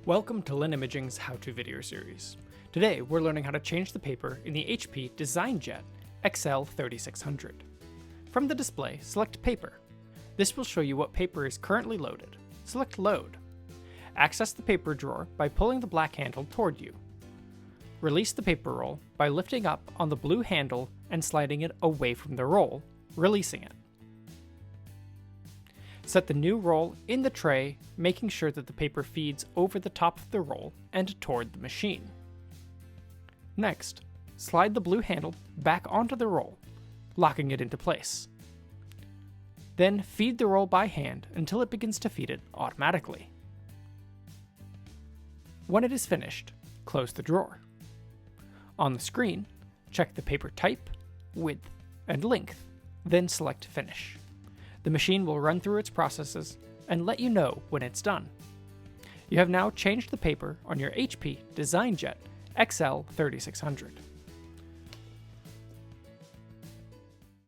Welcome to Lynn Imaging's how-to video series. Today we're learning how to change the paper in the HP DesignJet XL 3600. From the display, select Paper. This will show you what paper is currently loaded. Select Load. Access the paper drawer by pulling the black handle toward you. Release the paper roll by lifting up on the blue handle and sliding it away from the roll, releasing it. Set the new roll in the tray, making sure that the paper feeds over the top of the roll and toward the machine. Next, slide the blue handle back onto the roll, locking it into place. Then feed the roll by hand until it begins to feed it automatically. When it is finished, close the drawer. On the screen, check the paper type, width, and length, then select Finish. The machine will run through its processes and let you know when it's done. You have now changed the paper on your HP DesignJet XL 3600.